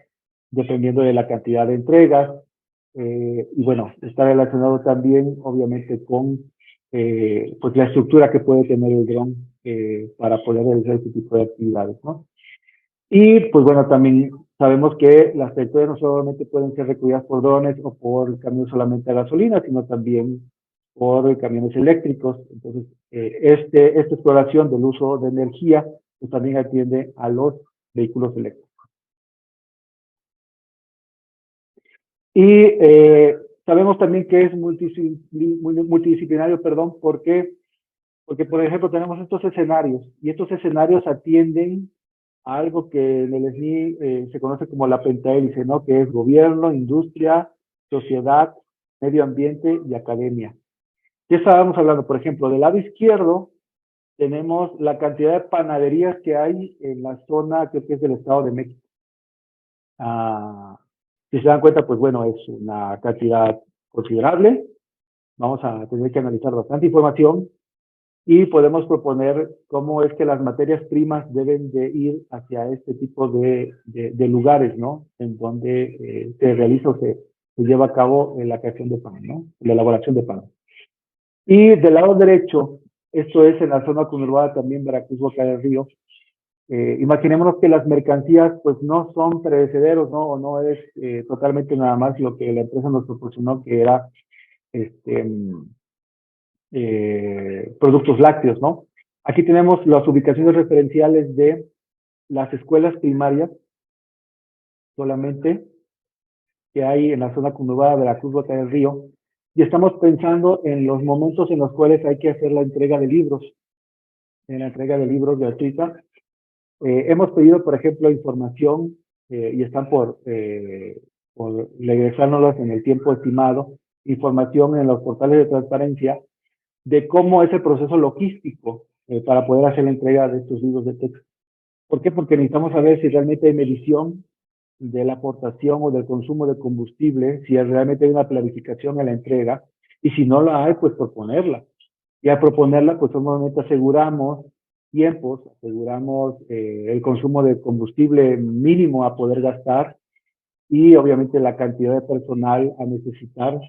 dependiendo de la cantidad de entregas, y bueno, está relacionado también, obviamente, con pues la estructura que puede tener el dron para poder realizar este tipo de actividades, ¿no? Y pues bueno, también sabemos que las trayectorias no solamente pueden ser recorridas por drones o por camiones solamente a gasolina, sino también por camiones eléctricos. Entonces, esta exploración del uso de energía pues también atiende a los vehículos eléctricos. Y sabemos también que es multidisciplinario, perdón, porque por ejemplo tenemos estos escenarios, y estos escenarios atienden algo que en el SNI se conoce como la pentahélice, ¿no? Que es gobierno, industria, sociedad, medio ambiente y academia. ¿Qué estábamos hablando? Por ejemplo, del lado izquierdo tenemos la cantidad de panaderías que hay en la zona, creo que es del Estado de México. Si se dan cuenta, pues bueno, es una cantidad considerable. Vamos a tener que analizar bastante información y podemos proponer cómo es que las materias primas deben de ir hacia este tipo de lugares, ¿no? En donde se realiza o se lleva a cabo la creación de pan, ¿no? La elaboración de pan. Y del lado derecho, esto es en la zona conurbada también, Veracruz, Boca del Río. Imaginémonos que las mercancías pues no son perecederos, ¿no? O no es totalmente nada más lo que la empresa nos proporcionó, que era productos lácteos, ¿no? Aquí tenemos las ubicaciones referenciales de las escuelas primarias solamente que hay en la zona conurbada de Veracruz, Boca del Río, y estamos pensando en los momentos en los cuales hay que hacer la entrega de libros, en la entrega de libros gratuita. Hemos pedido, por ejemplo, información y están por regresárnoslas en el tiempo estimado, información en los portales de transparencia de cómo es el proceso logístico para poder hacer la entrega de estos libros de texto. ¿Por qué? Porque necesitamos saber si realmente hay medición de la aportación o del consumo de combustible, si realmente hay una planificación en la entrega, y si no la hay, pues proponerla. Y al proponerla, pues normalmente aseguramos tiempos, aseguramos el consumo de combustible mínimo a poder gastar y obviamente la cantidad de personal a necesitar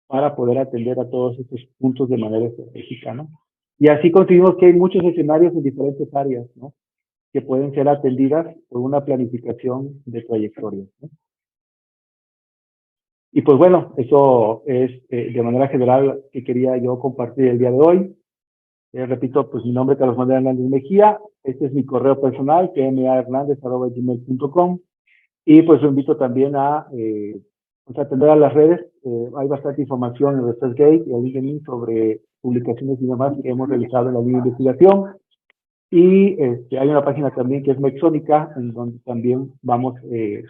para poder atender a todos estos puntos de manera estratégica, ¿no? Y así conseguimos que hay muchos escenarios en diferentes áreas, ¿no? Que pueden ser atendidas por una planificación de trayectorias, ¿no? Y pues bueno, eso es de manera general que quería yo compartir el día de hoy. Repito, pues mi nombre es Carlos Manuel Hernández Mejía. Este es mi correo personal, kmahernandez@gmail.com. Y pues lo invito también a pues atender a las redes. Hay bastante información en ResearchGate y en LinkedIn sobre publicaciones y demás que hemos realizado en la línea de investigación. Y hay una página también que es Mexónica, en donde también vamos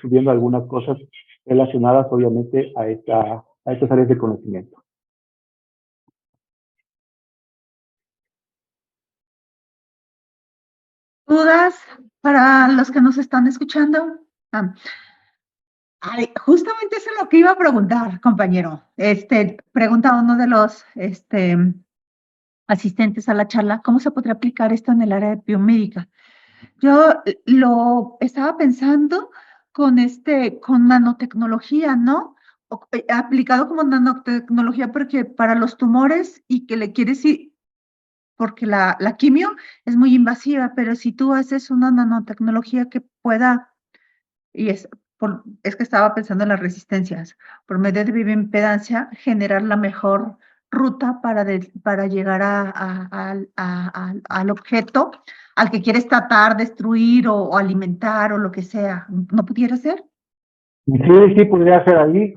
subiendo algunas cosas relacionadas, obviamente, a estas áreas de conocimiento. ¿Dudas para los que nos están escuchando? Justamente eso es lo que iba a preguntar, compañero. Pregunta uno de los asistentes a la charla, ¿cómo se podría aplicar esto en el área de biomédica? Yo lo estaba pensando con nanotecnología, ¿no? Aplicado como nanotecnología porque para los tumores y que le quieres ir, porque la quimio es muy invasiva, pero si tú haces una nanotecnología que pueda, y es que estaba pensando en las resistencias, por medio de bioimpedancia, generar la mejor ruta para llegar al objeto al que quieres tratar, destruir o alimentar o lo que sea. ¿No pudiera ser? Sí, sí, podría ser ahí.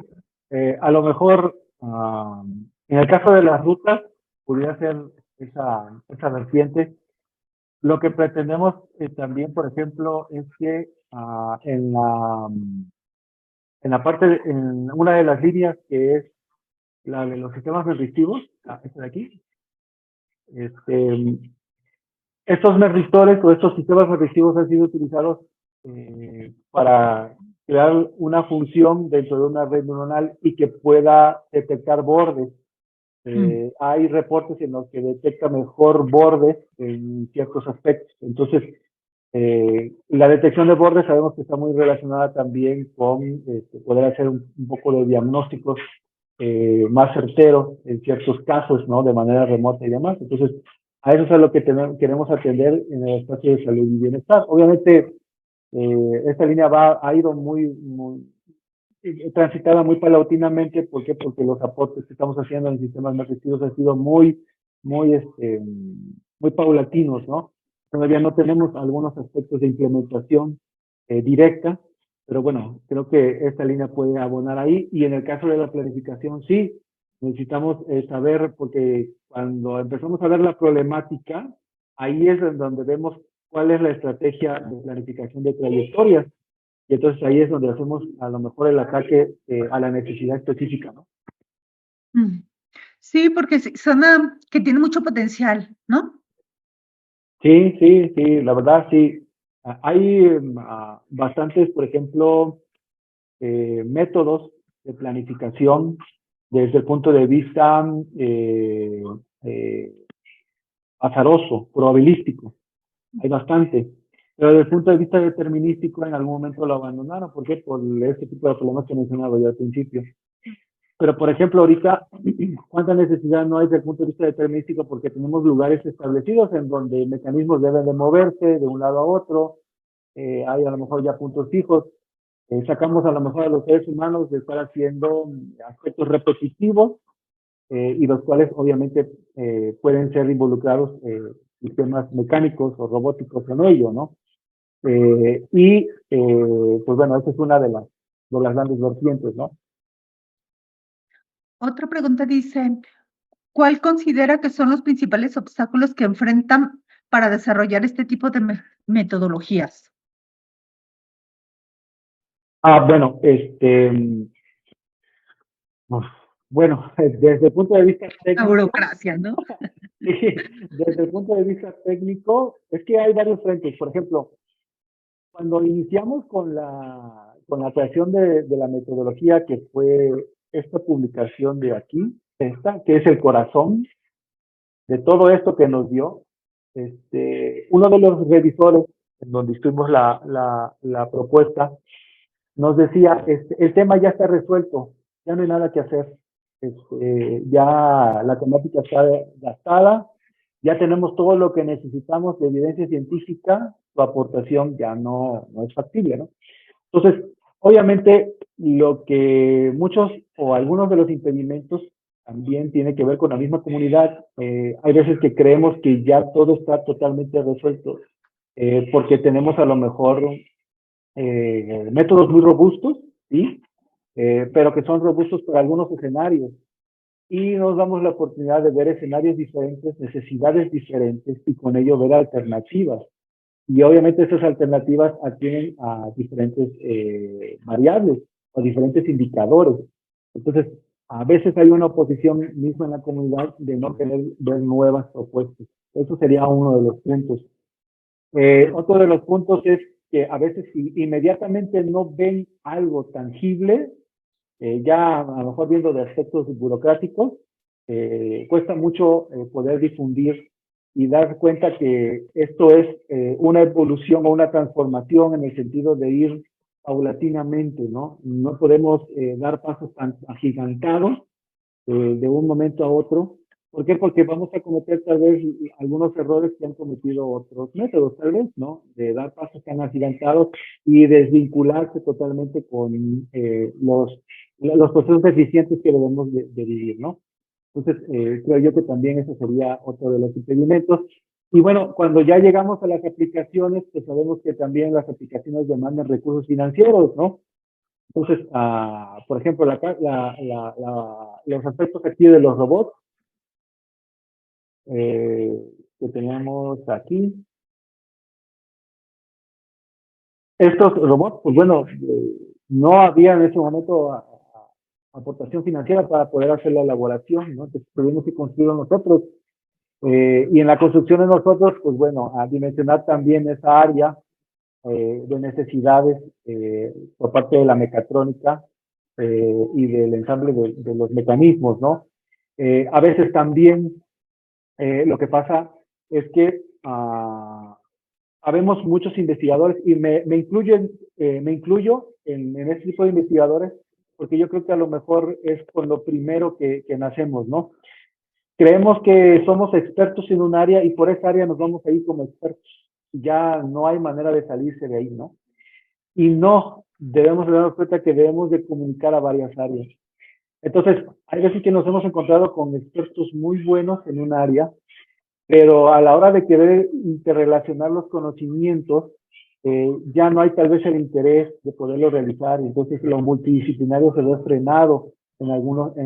A lo mejor, en el caso de las rutas, podría ser esa vertiente. Lo que pretendemos también, por ejemplo, es que en la parte, en una de las líneas que es la de los sistemas resistivos, esta de aquí, estos merristores o estos sistemas resistivos han sido utilizados para crear una función dentro de una red neuronal y que pueda detectar bordes. Hay reportes en los que detecta mejor bordes en ciertos aspectos. Entonces, la detección de bordes sabemos que está muy relacionada también con poder hacer un poco de diagnósticos más certeros en ciertos casos, ¿no? De manera remota y demás. Entonces, a eso es a lo que queremos atender en el espacio de salud y bienestar. Obviamente, esta línea ha ido muy transitada muy paulatinamente. ¿Por qué? Porque los aportes que estamos haciendo en sistemas más residuos han sido muy paulatinos, ¿no? Todavía no tenemos algunos aspectos de implementación directa, pero bueno, creo que esta línea puede abonar ahí. Y en el caso de la planificación, sí, necesitamos saber, porque cuando empezamos a ver la problemática, ahí es en donde vemos cuál es la estrategia de planificación de trayectorias. Y entonces ahí es donde hacemos a lo mejor el ataque a la necesidad específica, ¿no? Sí, porque suena que tiene mucho potencial, ¿no? Sí, sí, sí, la verdad sí. Hay bastantes, por ejemplo, métodos de planificación desde el punto de vista eh, azaroso, probabilístico. Hay bastante. Pero desde el punto de vista determinístico, en algún momento lo abandonaron. ¿Por qué? Por ese tipo de problemas que mencionaba yo al principio. Pero, por ejemplo, ahorita, ¿cuánta necesidad no hay desde el punto de vista determinístico? Porque tenemos lugares establecidos en donde mecanismos deben de moverse de un lado a otro. Hay a lo mejor ya puntos fijos. Sacamos a lo mejor a los seres humanos de estar haciendo aspectos repetitivos y los cuales obviamente pueden ser involucrados sistemas mecánicos o robóticos en ello, ¿no? Pues bueno, esa es una de las grandes vertientes, ¿no? Otra pregunta dice, ¿cuál considera que son los principales obstáculos que enfrentan para desarrollar este tipo de metodologías? Bueno, bueno, desde el punto de vista La técnico, burocracia, ¿no? sí, desde el punto de vista técnico, es que hay varios frentes. Por ejemplo, cuando iniciamos con la creación de la metodología, que fue esta publicación de aquí, esta, que es el corazón de todo esto que nos dio, uno de los revisores, en donde hicimos la propuesta, nos decía, el tema ya está resuelto, ya no hay nada que hacer, ya la temática está gastada, ya tenemos todo lo que necesitamos de evidencia científica, su aportación ya no es factible, ¿no? Entonces, obviamente, lo que muchos o algunos de los impedimentos también tiene que ver con la misma comunidad. Hay veces que creemos que ya todo está totalmente resuelto, porque tenemos a lo mejor métodos muy robustos, ¿sí? Pero que son robustos para algunos escenarios. Y nos damos la oportunidad de ver escenarios diferentes, necesidades diferentes y con ello ver alternativas. Y obviamente esas alternativas atienden a diferentes variables o diferentes indicadores. Entonces, a veces hay una oposición misma en la comunidad de no querer ver nuevas propuestas. Eso sería uno de los puntos. Otro de los puntos es que a veces si inmediatamente no ven algo tangible, ya a lo mejor viendo de aspectos burocráticos, cuesta mucho poder difundir y dar cuenta que esto es una evolución o una transformación en el sentido de ir paulatinamente, ¿no? No podemos dar pasos tan agigantados de un momento a otro. ¿Por qué? Porque vamos a cometer tal vez algunos errores que han cometido otros métodos, tal vez, ¿no? De dar pasos tan agigantados y desvincularse totalmente con los procesos eficientes que debemos de vivir, ¿no? Entonces, creo yo que también eso sería otro de los impedimentos. Y bueno, cuando ya llegamos a las aplicaciones, pues sabemos que también las aplicaciones demandan recursos financieros, ¿no? Entonces, por ejemplo, los aspectos aquí de los robots que tenemos aquí. Estos robots, pues bueno, no había en ese momento aportación financiera para poder hacer la elaboración, ¿no? Entonces tuvimos que construirlo nosotros. Y en la construcción de nosotros, pues bueno, a dimensionar también esa área de necesidades por parte de la mecatrónica y del ensamble de los mecanismos, ¿no? A veces también lo que pasa es que habemos muchos investigadores y me incluyo en este tipo de investigadores porque yo creo que a lo mejor es con lo primero que nacemos, ¿no? Creemos que somos expertos en un área y por esa área nos vamos a ir como expertos. Ya no hay manera de salirse de ahí, ¿no? Y no, debemos darnos cuenta que debemos de comunicar a varias áreas. Entonces, hay veces que nos hemos encontrado con expertos muy buenos en un área, pero a la hora de querer interrelacionar los conocimientos, ya no hay tal vez el interés de poderlo realizar, entonces lo multidisciplinario se ve frenado en algunos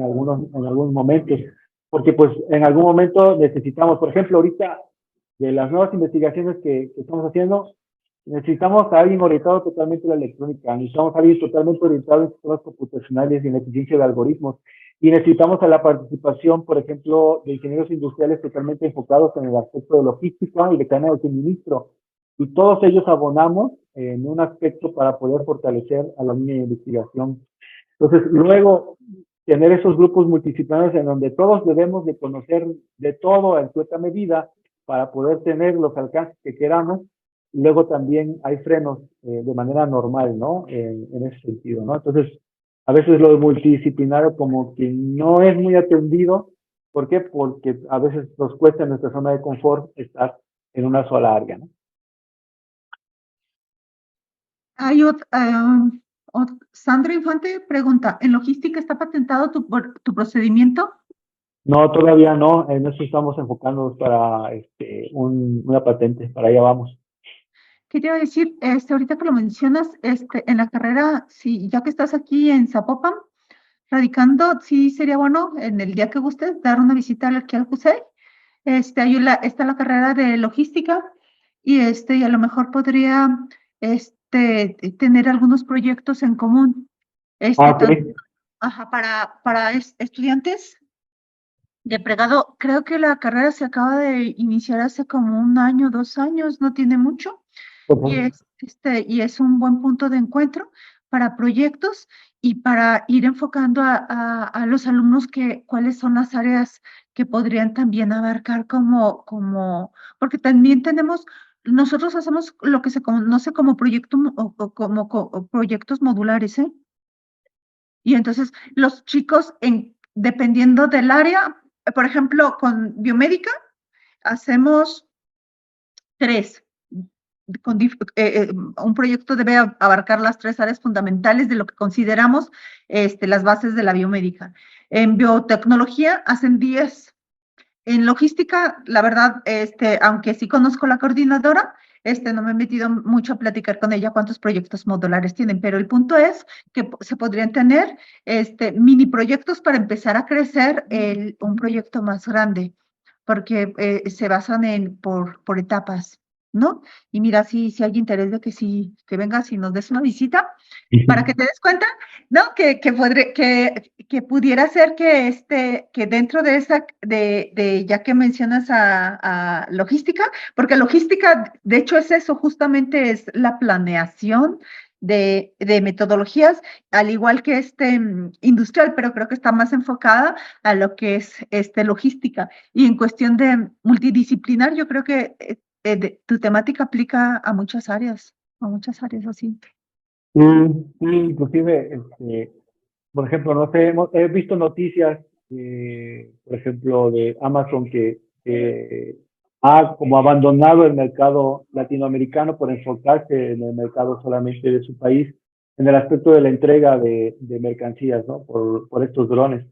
momentos, porque pues en algún momento necesitamos, por ejemplo, ahorita de las nuevas investigaciones que estamos haciendo, necesitamos a alguien orientado totalmente a la electrónica, necesitamos a alguien totalmente orientado en sistemas computacionales y en la eficiencia de algoritmos, y necesitamos a la participación, por ejemplo, de ingenieros industriales totalmente enfocados en el aspecto de logística y de cadena de suministro. Y todos ellos abonamos en un aspecto para poder fortalecer a la línea de investigación. Entonces, luego, tener esos grupos multidisciplinarios en donde todos debemos de conocer de todo en cierta medida para poder tener los alcances que queramos. Luego también hay frenos de manera normal, ¿no? En ese sentido, ¿no? Entonces, a veces lo multidisciplinario como que no es muy atendido. ¿Por qué? Porque a veces nos cuesta en nuestra zona de confort estar en una sola área, ¿no? Hay Sandra Infante pregunta, ¿en logística está patentado tu procedimiento? No, todavía no. En eso estamos enfocándonos para una patente. Para allá vamos. ¿Qué te iba a decir? Ahorita que lo mencionas, en la carrera, sí, ya que estás aquí en Zapopan, radicando, sí sería bueno en el día que gustes dar una visita aquí al CUSEI. Está la carrera de logística y a lo mejor podría tener algunos proyectos en común. Ah, Tanto, ok. ajá, para estudiantes de pregrado, creo que la carrera se acaba de iniciar hace como 1 año, 2 años, no tiene mucho. Ujú. Y es un buen punto de encuentro para proyectos y para ir enfocando a los alumnos cuáles son las áreas que podrían también abarcar porque también nosotros hacemos lo que se conoce como o proyectos modulares, ¿eh? Y entonces los chicos, dependiendo del área, por ejemplo, con biomédica, hacemos 3. Un proyecto debe abarcar las 3 áreas fundamentales de lo que consideramos las bases de la biomédica. En biotecnología hacen 10. En logística, la verdad, aunque sí conozco la coordinadora, no me he metido mucho a platicar con ella cuántos proyectos modulares tienen, pero el punto es que se podrían tener mini proyectos para empezar a crecer un proyecto más grande, porque se basan por etapas, ¿no? Y mira, si hay interés de que vengas y nos des una visita, para que te des cuenta, ¿no? Que pudiera ser que dentro de ya que mencionas a logística, porque logística, de hecho, es eso, justamente es la planeación de metodologías, al igual que industrial, pero creo que está más enfocada a lo que es logística. Y en cuestión de multidisciplinar, yo creo que tu temática aplica a muchas áreas así. Sí, sí, inclusive, por ejemplo, no sé, he visto noticias, por ejemplo, de Amazon que ha como abandonado el mercado latinoamericano por enfocarse en el mercado solamente de su país, en el aspecto de la entrega de mercancías, ¿no? Por estos drones.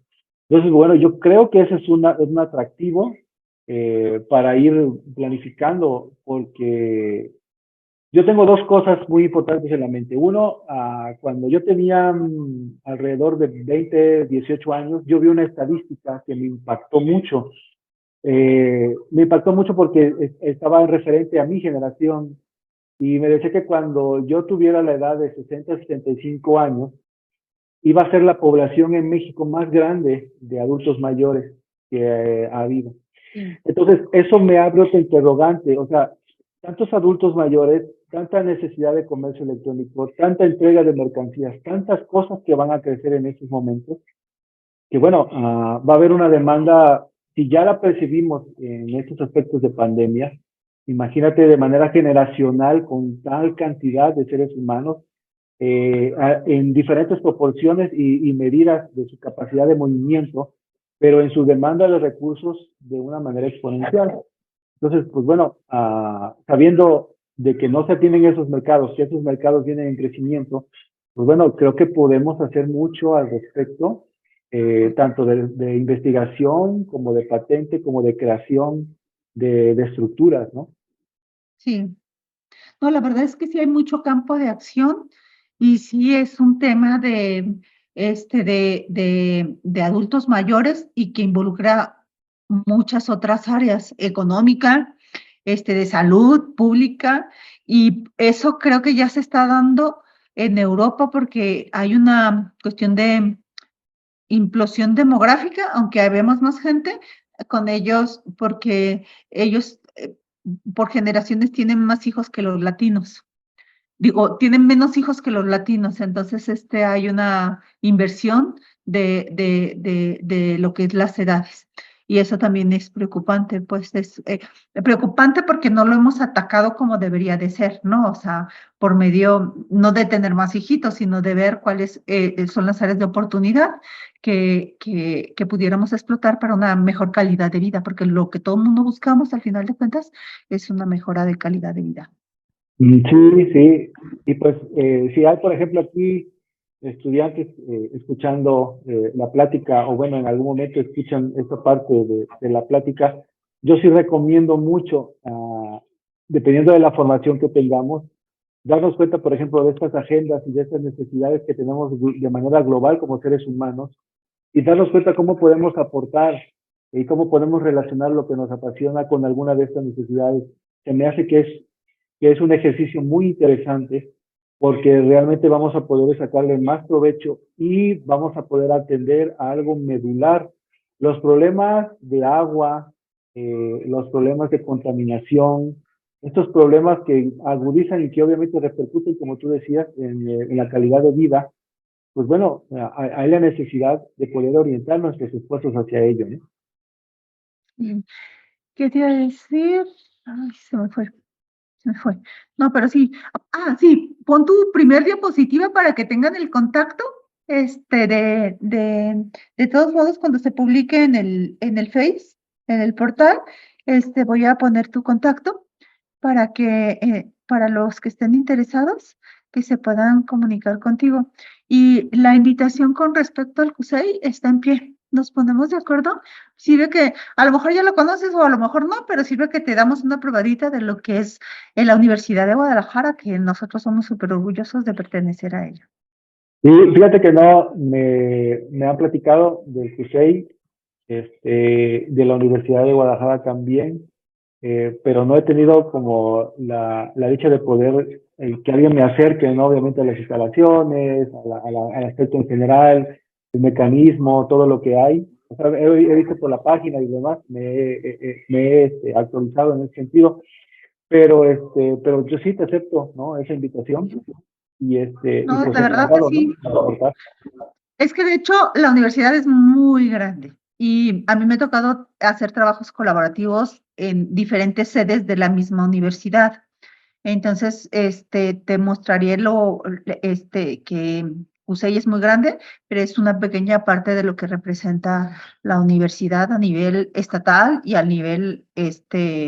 Entonces, bueno, yo creo que ese es un atractivo para ir planificando, porque yo tengo dos cosas muy importantes en la mente. Uno, cuando yo tenía alrededor de 20, 18 años, yo vi una estadística que me impactó mucho. Me impactó mucho porque estaba en referente a mi generación y me decía que cuando yo tuviera la edad de 60, 65 años, iba a ser la población en México más grande de adultos mayores que ha habido. Sí. Entonces, eso me abre otro interrogante, o sea, tantos adultos mayores, tanta necesidad de comercio electrónico, tanta entrega de mercancías, tantas cosas que van a crecer en estos momentos, que bueno, va a haber una demanda, si ya la percibimos en estos aspectos de pandemia, imagínate de manera generacional con tal cantidad de seres humanos, en diferentes proporciones y medidas de su capacidad de movimiento, pero en su demanda de recursos de una manera exponencial. Entonces, pues bueno, sabiendo de que no se atienden esos mercados, que esos mercados vienen en crecimiento, pues bueno, creo que podemos hacer mucho al respecto, tanto de investigación como de patente, como de creación de estructuras, ¿no? Sí, no, la verdad es que sí hay mucho campo de acción y sí es un tema de adultos mayores y que involucra muchas otras áreas, económica, de salud pública, y eso creo que ya se está dando en Europa porque hay una cuestión de implosión demográfica, aunque habemos más gente con ellos, porque ellos por generaciones tienen más hijos que los latinos. Digo, tienen menos hijos que los latinos, entonces hay una inversión de lo que es las edades. Y eso también es preocupante, pues es preocupante porque no lo hemos atacado como debería de ser, ¿no? O sea, por medio, no de tener más hijitos, sino de ver cuáles son las áreas de oportunidad que pudiéramos explotar para una mejor calidad de vida, porque lo que todo el mundo buscamos al final de cuentas es una mejora de calidad de vida. Sí, sí. Y pues, si hay, por ejemplo, aquí estudiantes escuchando la plática, o bueno, en algún momento escuchan esta parte de la plática, yo sí recomiendo mucho, dependiendo de la formación que tengamos, darnos cuenta, por ejemplo, de estas agendas y de estas necesidades que tenemos de manera global como seres humanos, y darnos cuenta cómo podemos aportar y cómo podemos relacionar lo que nos apasiona con alguna de estas necesidades. Se me hace que es un ejercicio muy interesante porque realmente vamos a poder sacarle más provecho y vamos a poder atender a algo medular. Los problemas de agua, los problemas de contaminación, estos problemas que agudizan y que obviamente repercuten, como tú decías, en la calidad de vida, pues bueno, hay la necesidad de poder orientar nuestros esfuerzos hacia ello, ¿no? ¿Qué te iba a decir? Ay, se me fue. Se me fue. No, pero sí. Sí, pon tu primer diapositiva para que tengan el contacto. De todos modos, cuando se publique en el Face, en el portal, voy a poner tu contacto para los que estén interesados, que se puedan comunicar contigo. Y la invitación con respecto al CUSEI está en pie. Nos ponemos de acuerdo. Sirve que a lo mejor ya lo conoces o a lo mejor no, pero sirve que te damos una probadita de lo que es en la Universidad de Guadalajara, que nosotros somos súper orgullosos de pertenecer a ella. Y fíjate que no, me han platicado del CUSEI, de la Universidad de Guadalajara también, pero no he tenido como la dicha de poder que alguien me acerque, ¿no? Obviamente a las instalaciones, al aspecto en general, el mecanismo, todo lo que hay. O sea, he visto por la página y demás, me he actualizado en ese sentido, pero yo sí te acepto, ¿no? Esa invitación y No, pues de verdad que encantado, ¿no? sí. Para aportar. Es que de hecho la universidad es muy grande y a mí me ha tocado hacer trabajos colaborativos en diferentes sedes de la misma universidad. Entonces, te mostraré que UCEI es muy grande, pero es una pequeña parte de lo que representa la universidad a nivel estatal y a nivel,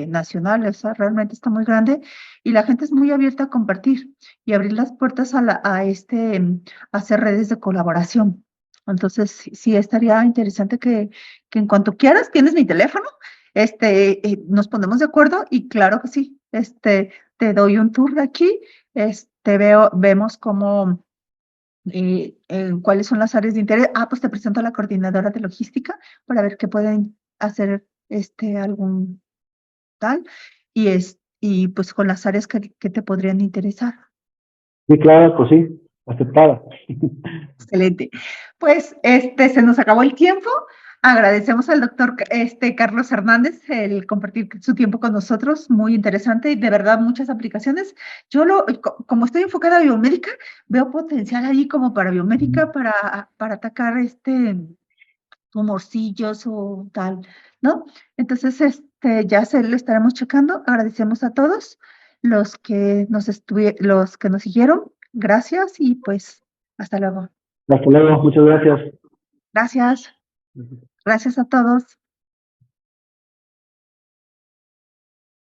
nacional. O sea, realmente está muy grande y la gente es muy abierta a compartir y abrir las puertas a hacer redes de colaboración. Entonces, sí estaría interesante que en cuanto quieras, tienes mi teléfono, nos ponemos de acuerdo y claro que sí, te doy un tour de aquí, vemos cómo, cuáles son las áreas de interés. Pues te presento a la coordinadora de logística para ver qué pueden hacer, algún tal, y pues con las áreas que te podrían interesar. Sí, claro, pues sí, aceptada. Excelente. Pues se nos acabó el tiempo. Agradecemos al doctor Carlos Hernández el compartir su tiempo con nosotros, muy interesante y de verdad muchas aplicaciones. Como estoy enfocada a biomédica, veo potencial ahí como para biomédica para atacar tumorcillos o tal, ¿no? Entonces, ya lo estaremos checando. Agradecemos a todos los que nos siguieron. Gracias y pues hasta luego. Hasta luego, muchas gracias. Gracias. Gracias a todos.